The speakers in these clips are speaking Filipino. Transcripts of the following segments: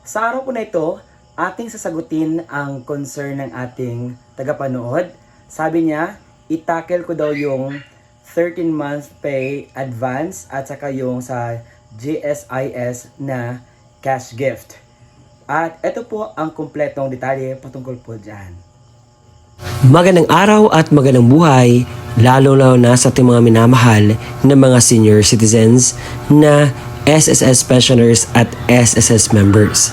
Sa araw po na ito, ating sasagutin ang concern ng ating tagapanood. Sabi niya, itackle ko daw yung 13-month pay advance at saka yung sa GSIS na cash gift. At ito po ang kumpletong detalye patungkol po dyan. Magandang araw at magandang buhay, lalo na sa ating mga minamahal na mga senior citizens na SSS pensioners at SSS members.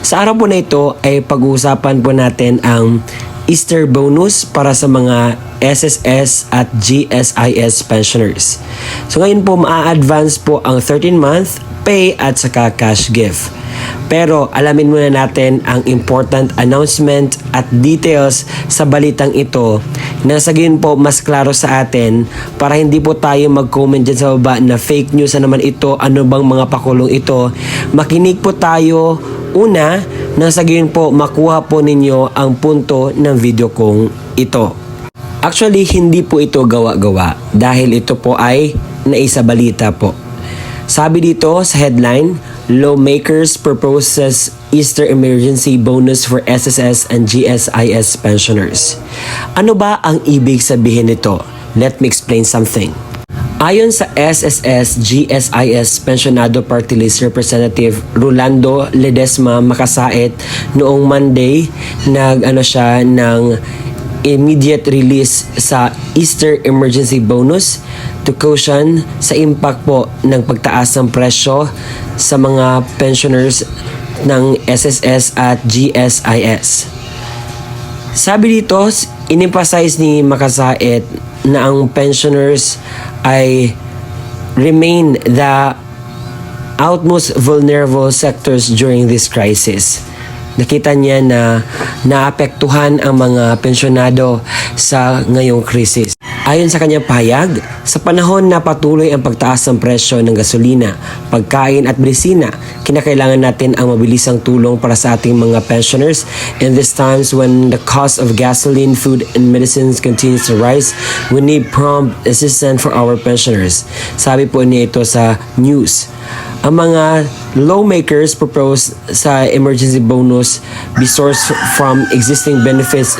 Sa araw po na ito ay pag-uusapan po natin ang Easter bonus para sa mga SSS at GSIS pensioners. So ngayon po maa-advance po ang 13-month pay at saka cash gift. Pero alamin muna natin ang important announcement at details sa balitang ito na sa gayon po mas klaro sa atin para hindi po tayo mag-comment dyan sa baba na fake news na naman ito, ano bang mga pakulong ito. Makinig po tayo una na sa gayon po makuha po ninyo ang punto ng video kong ito. Actually, hindi po ito gawa-gawa dahil ito po ay naisabalita po. Sabi dito sa headline, Lawmakers proposes Easter emergency bonus for SSS and GSIS pensioners. Ano ba ang ibig sabihin nito? Let me explain something. Ayon sa SSS GSIS Pensionado Party List Representative Rolando Ledesma Makasait noong Monday, siya ng immediate release sa Easter emergency bonus to cushion sa impact po ng pagtaas ng presyo sa mga pensioners ng SSS at GSIS. Sabi dito, in-emphasize ni Makasait na ang pensioners ay remain the outmost vulnerable sectors during this crisis. Nakita niya na naapektuhan ang mga pensyonado sa ngayong krisis. Ayon sa kanyang pahayag, sa panahon na patuloy ang pagtaas ng presyo ng gasolina, pagkain at medisina, kinakailangan natin ang mabilisang tulong para sa ating mga pensioners. In these times when the cost of gasoline, food, and medicines continues to rise, we need prompt assistance for our pensioners. Sabi po niya ito sa news. Ang mga lawmakers propose sa emergency bonus be sourced from existing benefits,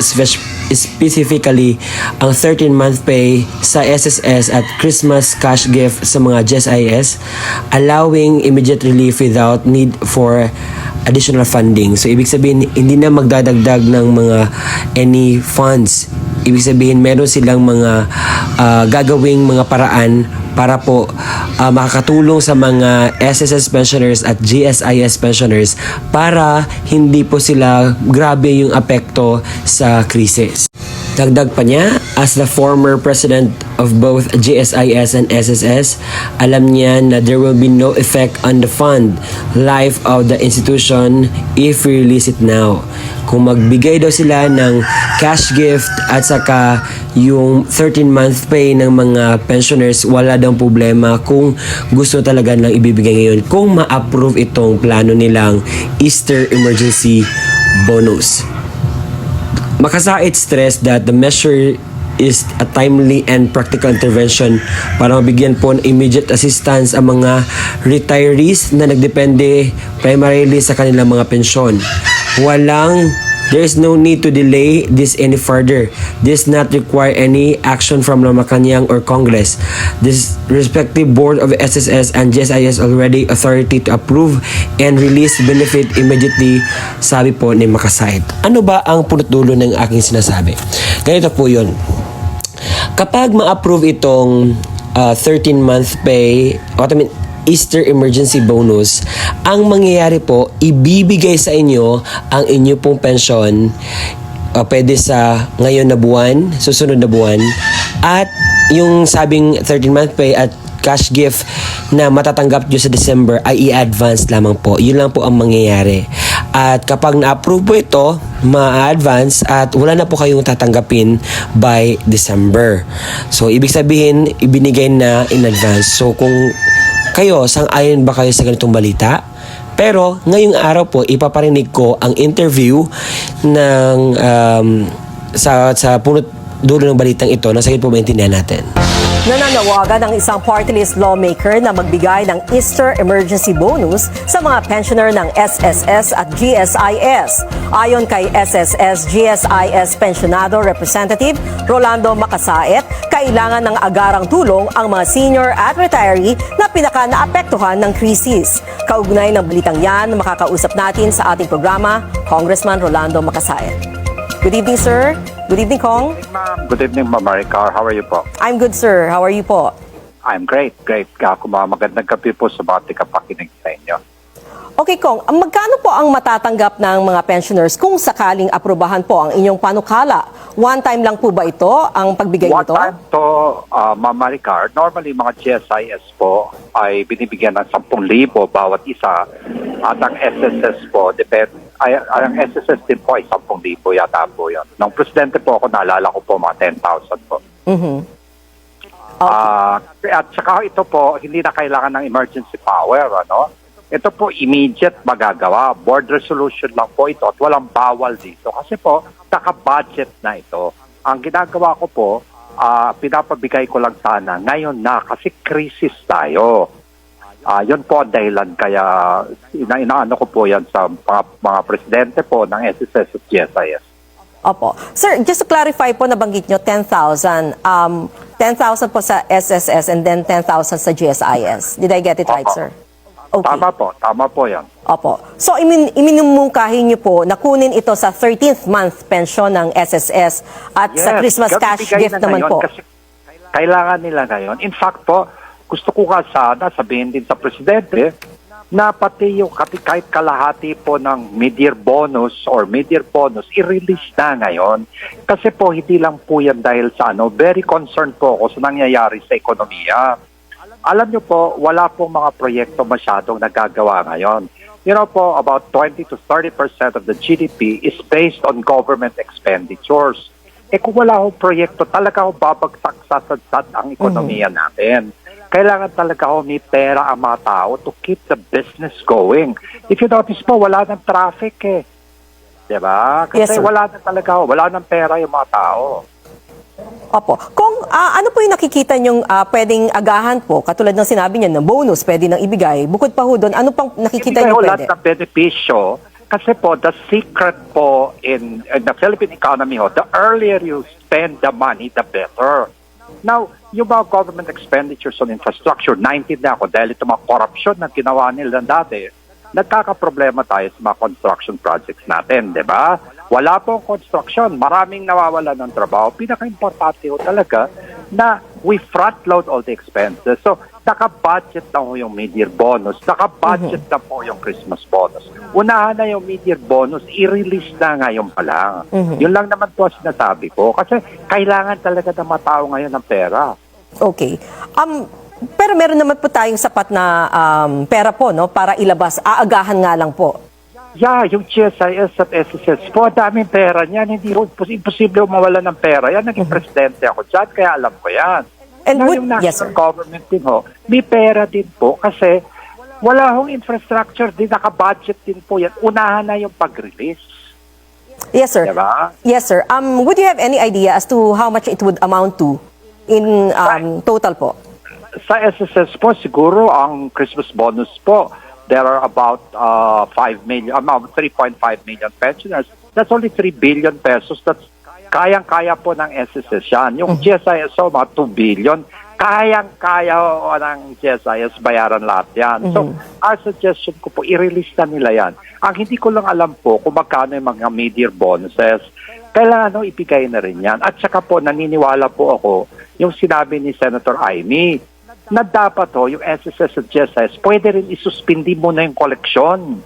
specifically ang 13-month pay sa SSS at Christmas cash gift sa mga GSIS, allowing immediate relief without need for additional funding. So ibig sabihin, hindi na magdadagdag ng mga any funds. Ibig sabihin, meron silang mga gagawing mga paraan para po makakatulong sa mga SSS pensioners at GSIS pensioners para hindi po sila grabe yung apekto sa krisis. Dagdag pa niya, as the former president of both GSIS and SSS, alam niya na there will be no effect on the fund life of the institution if we release it now. Kung magbigay daw sila ng cash gift at saka yung 13-month pay ng mga pensioners, wala daw problema kung gusto talaga lang ibibigay ngayon kung ma-approve itong plano nilang Easter emergency bonus. Makasait stress that the measure is a timely and practical intervention para mabigyan po ng immediate assistance ang mga retirees na nagdepende primarily sa kanilang mga pensyon. There is no need to delay this any further. This not require any action from Malacanang or Congress. This respective board of SSS and GSIS already authority to approve and release benefit immediately, sabi po ni Makasait. Ano ba ang punot dulo ng aking sinasabi? Ganito po yun. Kapag ma-approve itong 13-month pay, Easter emergency bonus, ang mangyayari po, ibibigay sa inyo ang inyo pong pensyon pwede sa ngayon na buwan, susunod na buwan, at yung sabing 13-month pay at cash gift na matatanggap nyo sa December ay i-advance lamang po. Yun lang po ang mangyayari. At kapag na-approve po ito, ma-advance at wala na po kayong tatanggapin by December. So, ibig sabihin, ibinigay na in advance. So, kung kayo, sang-ayon ba kayo sa ganitong balita? Pero ngayong araw po, ipaparinig ko ang interview ng sa punot dulo ng balitang ito na sa po maintindihan natin. Nananawagan ang isang party list lawmaker na magbigay ng Easter emergency bonus sa mga pensioner ng SSS at GSIS. Ayon kay SSS GSIS Pensionado Representative Rolando Macasaet, kailangan ng agarang tulong ang mga senior at retiree na pinaka-naapektuhan ng krisis. Kaugnay ng balitang yan, makakausap natin sa ating programa, Congressman Rolando Macasaet. Good evening, sir. Good evening, Kong. Ma'am. Good evening, Ma'am Maricar. How are you po? I'm good, sir. How are you po? I'm great. Ako magandang gabi po sa mga tikapakinig sa inyo. Okay, Kong. Magkano po ang matatanggap ng mga pensioners kung sakaling aprobahan po ang inyong panukala? One time lang po ba ito, ang pagbigay One nito? time to, Ma'am Maricar, normally mga GSIS po ay binibigyan ng 10,000 bawat isa. At ang SSS po, ang SSS din po ay 10,000 yata po yun. Nung presidente po ako, naalala ko po mga 10,000 po. At saka ito po, hindi na kailangan ng emergency power, ano? Ito po immediate magagawa. Board resolution lang po ito at walang bawal dito. Kasi po, naka-budget na ito. Ang ginagawa ko po, pinapabigay ko lang sana ngayon na kasi krisis tayo. Yun po ang dahilan kaya inaano ko po yan sa mga presidente po ng SSS at GSIS. Opo. Sir, just to clarify po, nabanggit nyo 10,000. 10,000 po sa SSS and then 10,000 sa GSIS. Did I get it right, Opo. sir? Okay. Tama po yan. Opo. So, iminumungkahin niyo po na kunin ito sa 13th month pension ng SSS at sa Christmas cash bibigay gift na naman ngayon po. Kasi kailangan nila ngayon. In fact po, gusto ko nga sana sabihin din sa presidente na pati yung kahit kalahati po ng mid-year bonus or mid-year bonus, i-release na ngayon. Kasi po, hindi lang po yan dahil sa very concerned po ako sa nangyayari sa ekonomiya. Alam niyo po, wala pong mga proyekto masyadong nagagawa ngayon. You know po, about 20 to 30% of the GDP is based on government expenditures. Kung wala hong proyekto, talaga ho babagsak sasadsad ang ekonomiya natin. Kailangan talaga ho may pera ang mga tao to keep the business going. If you notice po, wala ng traffic eh. Diba? Kasi Yes, sir. wala ng pera yung mga tao. Opo. Kung ano po yung nakikita nyong pwedeng agahan po, katulad ng sinabi niya na bonus pwede nang ibigay, bukod pa ho doon, ano pang nakikita Hindi niyo kayo pwede? lahat ng benepisyo. Kasi po, the secret po in the Philippine economy, the earlier you spend the money, the better. Now, yung mga government expenditures on infrastructure, 19 na ako dahil ito mga corruption na ginawa nila dati, nagkakaproblema tayo sa mga construction projects natin, di ba? Wala pong construction, maraming nawawala ng trabaho. Pinaka-importante ho talaga na we front-load all the expenses. So, naka-budget na ho yung mid-year bonus, naka-budget na po yung Christmas bonus. Unahan na yung mid-year bonus, i-release na ngayon pa lang. Yun lang naman po sinasabi ko. Kasi kailangan talaga ng mga tao ngayon ng pera. Okay. Pero meron naman po tayong sapat na pera po, no, para ilabas. Aagahan nga lang po. Yeah, yung GSIS at SSS po, daming pera niyan. Hindi imposible mawala ng pera. Yan, naging presidente ako dyan, kaya alam ko yan. And Now, would- yung yes, sir. national government din ho, may pera din po kasi wala hong infrastructure din, naka-budget din po yan. Unahan na yung pag-release. Yes, sir. Diba? Yes, sir. Would you have any idea as to how much it would amount to in total po? Sa SSS po, siguro ang Christmas bonus po, there are about 3.5 million pensioners. That's only 3 billion pesos. That's kayang-kaya po ng SSS yan. Yung GSIS, mga 2 billion. Kayang-kaya ng GSIS bayaran lahat yan. So, our suggestion ko po, i-release na nila yan. Ang hindi ko lang alam po kung magkano yung mga mid-year bonuses. Kailangan ibigay na rin yan. At saka po, naniniwala po ako yung sinabi ni Senator Amy na dapat yung SSS at GSIS pwede rin isuspindi muna yung koleksyon.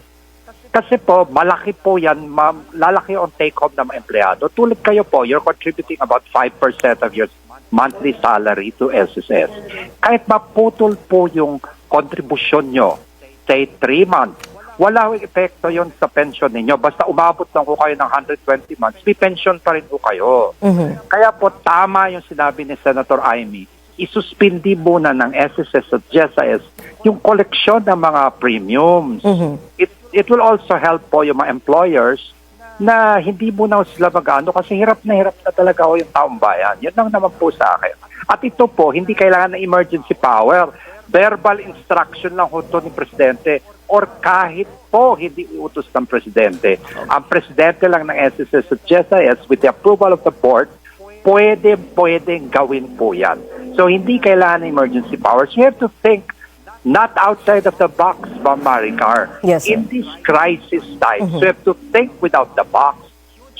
Kasi po, malaki po yan, lalaki ang take-home ng mga empleyado. Tulad kayo po, you're contributing about 5% of your monthly salary to SSS. Kahit maputol po yung kontribusyon nyo, say 3 months, wala yung epekto yon sa pension ninyo. Basta umabot lang ko kayo ng 120 months, may pension pa rin po kayo. Kaya po, tama yung sinabi ni Senator Amy, isuspindi muna ng SSS at GSIS yung koleksyon ng mga premiums. It will also help po yung mga employers na hindi muna sila mag-ano kasi hirap na talaga yung taong bayan. Yan lang naman po sa akin. At ito po, hindi kailangan ng emergency power. Verbal instruction lang ho ito ni Presidente or kahit po hindi utos ng Presidente. Ang Presidente lang ng SSS at GSIS with the approval of the board, pwedeng gawin po yan. So hindi kailangan ng emergency powers. You have to think not outside of the box, Ma'am Maricar. Yes, sir. In this crisis times, you have to think without the box.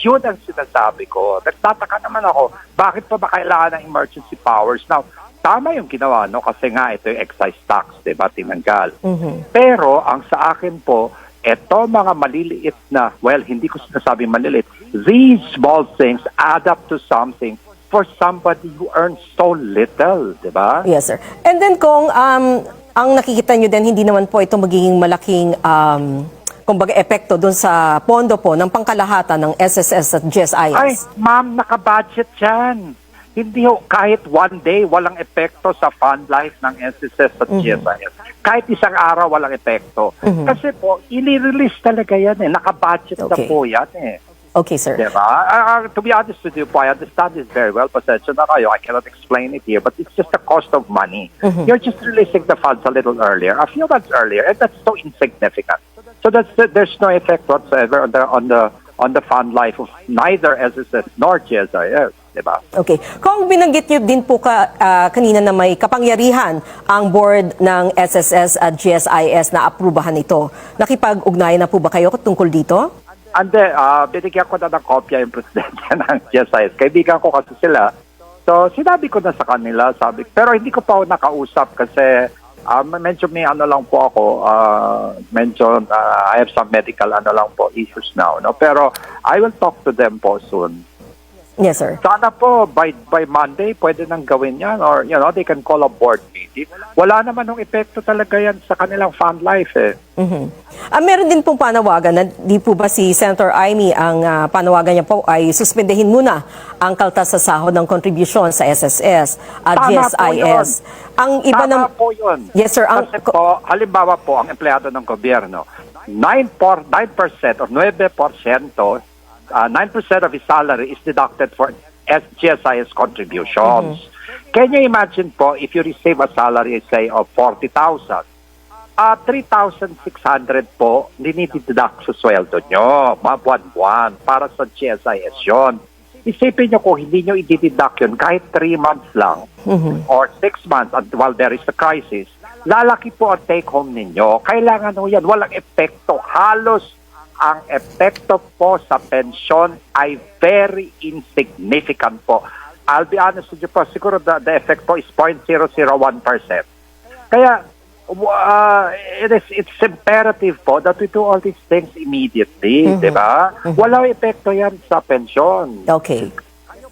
Yun ang sinasabi ko. Nagtataka naman ako, bakit pa ba kailangan ng emergency powers? Now, tama yung ginawa, no? Kasi nga ito yung excise tax, diba, tinanggal. Pero, ang sa akin po, eto mga maliliit na, well, hindi ko sinasabi maliliit, these small things add up to something for somebody who earns so little, diba? Yes, sir. And then kung ang nakikita nyo din, hindi naman po ito magiging malaking kumbaga epekto doon sa pondo po ng pangkalahatan ng SSS at GSIS. Ay, ma'am, nakabudget yan. Hindi ho, kahit one day, walang epekto sa fund life ng SSS at GSIS. Kahit isang araw, walang epekto. Kasi po, inirelease talaga yan eh. Nakabudget na Okay. po yan eh. Okay, sir. Diba? To be honest with you po, I understand this very well. Pasensya na kayo. I cannot explain it here, but it's just the cost of money. You're just releasing the funds a little earlier, a few months earlier, and that's so insignificant. So there's no effect whatsoever on the fund life of neither SSS nor GSIS. Diba? Okay. Kung binanggit niyo din po kanina na may kapangyarihan ang board ng SSS at GSIS na aprubahan ito, nakipag-ugnayan na po ba kayo tungkol dito? Ande, binigyan ko na ng kopya yung presidente ng GSIS. Kaibigan ko kasi sila. So, sinabi ko na sa kanila, pero hindi ko pa ako nakausap kasi medyo may ano lang po ako, I have some medical lang po issues now. No? Pero I will talk to them po soon. Yes, sir. Sana po by Monday pwede nang gawin yan or they can call a board meeting. Wala naman ng epekto talaga yan sa kanilang fund life eh. Meron din pong panawagan na di po ba si Senator Amy ang panawagan niya po ay suspendehin muna ang kaltas sa sahod ng kontribusyon sa SSS at Tama po yun. GSIS. Ang iba Tama po yun. Yes, sir. Kasi po, halimbawa po, ang empleyado ng gobyerno, 9% or 9%, 9% of his salary is deducted for GSIS contributions. Can you imagine po, if you receive a salary, say, of 40,000, 3,600 po, dinideduct sa sweldo nyo, buwan-buwan, para sa GSIS yun. Isipin nyo kung hindi nyo i-deduct yun, kahit 3 months lang, or 6 months while there is a crisis, lalaki po ang take-home ninyo. Kailangan ho yan, walang epekto, halos ang epekto po sa pensyon ay very insignificant po. I'll be honest with you po, siguro the effect po is 0.001%. Kaya, it's imperative po that we do all these things immediately, di ba? Walang epekto yan sa pensyon. Okay.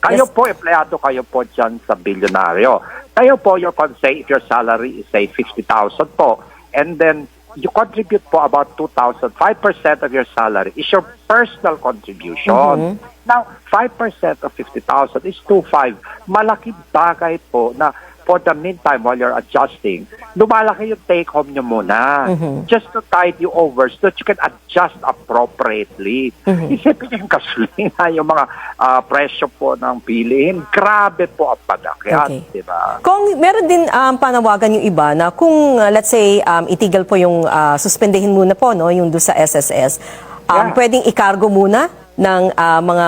Kayo po, empleyado kayo po dyan sa bilyonaryo. Kayo po, if your salary is say 50,000 po, and then you contribute po about 2,000. 5% of your salary is your personal contribution. Now, 5% of 50,000 is 2,500. Malaking bagay po na for the meantime while you're adjusting, lumalaki yung take-home nyo muna. Just to tide you over so that you can adjust appropriately. Isipin nyo yung gasolina, yung mga presyo po ng bilihin. Grabe po ang padakyat, Okay. diba? Kung meron din panawagan yung iba na kung let's say itigil po yung suspendehin muna po yung doon sa SSS, pwedeng ikargo muna ng mga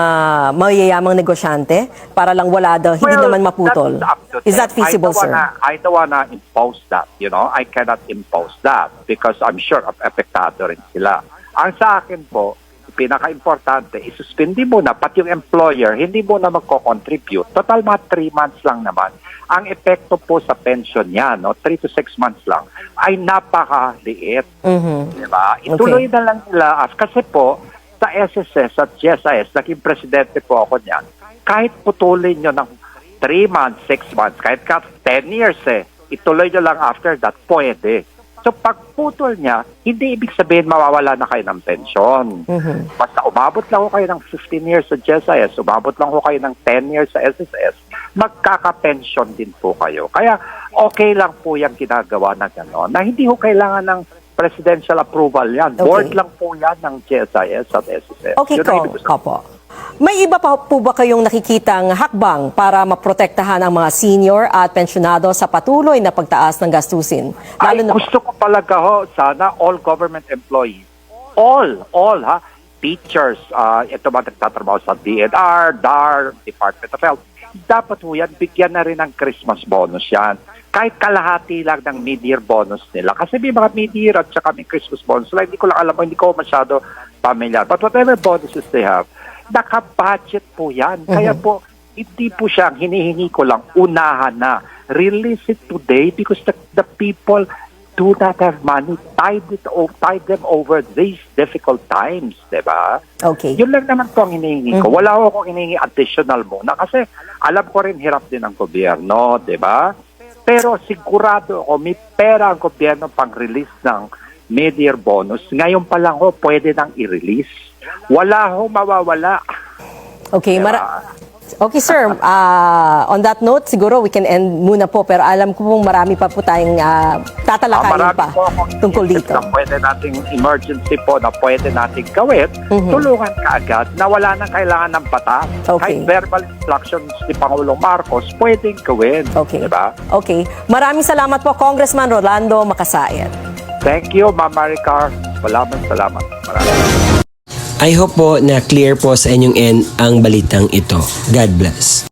mayayamang negosyante para lang wala daw, hindi naman maputol. Is that feasible, sir? I don't wanna impose that, I cannot impose that because I'm sure apektado rin sila. Ang sa akin po, pinaka-importante, isuspindi muna, pati yung employer, hindi muna magko-contribute. Total mga 3 months lang naman. Ang epekto po sa pension niya, 3 to 6 months lang, ay napakaliit. Diba? Ituloy na lang nila. Kasi po, sa SSS at GSIS, naging presidente po ako niyan, kahit putulin nyo ng 3 months, 6 months, kahit 10 years ituloy nyo lang after that, pwede. So pag putol niya, hindi ibig sabihin mawawala na kayo ng pensyon. Basta umabot lang ko kayo ng 15 years sa GSIS, umabot lang ko kayo ng 10 years sa SSS, magkaka-pension din po kayo. Kaya okay lang po yung ginagawa na gano'n, na hindi ko kailangan ng presidential approval yan. Okay. Board lang po yan ng GSIS at SSS. Okay, Yun ang ibig sabihin. Kopo. May iba pa po ba kayong nakikitang hakbang para maprotektahan ang mga senior at pensyonado sa patuloy na pagtaas ng gastusin? Gusto ko talaga sana all government employees, all ha, teachers, ito ba nagtatrabaho sa DNR, DAR, Department of Health, dapat yan, bigyan na rin ng Christmas bonus yan. Kahit kalahati lang ng mid-year bonus nila. Kasi may mga mid-year at saka may Christmas bonus. Hindi ko lang alam, hindi ko masyado familiar. But whatever bonuses they have, naka-budget po yan. Kaya po, hindi po siya, hinihingi ko lang, unahan na. Release it today because the people do not have money. Tide them over these difficult times, diba? Okay. Yun lang naman po ang hinihingi ko. Wala ko akong hinihingi additional muna kasi alam ko rin hirap din ang gobyerno, diba? Pero sigurado ako, may pera ang gobyerno pang-release ng mid-year bonus. Ngayon pa lang pwede nang i-release. Wala mawawala. Okay, Diba? okay sir, on that note, siguro we can end muna po. Pero alam ko pong marami pa po tayong tatalakayin Marami pa po akong tungkol isip dito. na pwede nating emergency po na pwede nating gawin. Tulungan ka agad na wala nang kailangan ng batas. Okay. Kahit verbal instructions ni Pangulong Marcos, pwedeng gawin. Okay. Diba? Okay. Maraming salamat po, Congressman Rolando Makasayan. Thank you, Ma'am Maricar. Salamat. Maraming. I hope po na clear po sa inyong end ang balitang ito. God bless.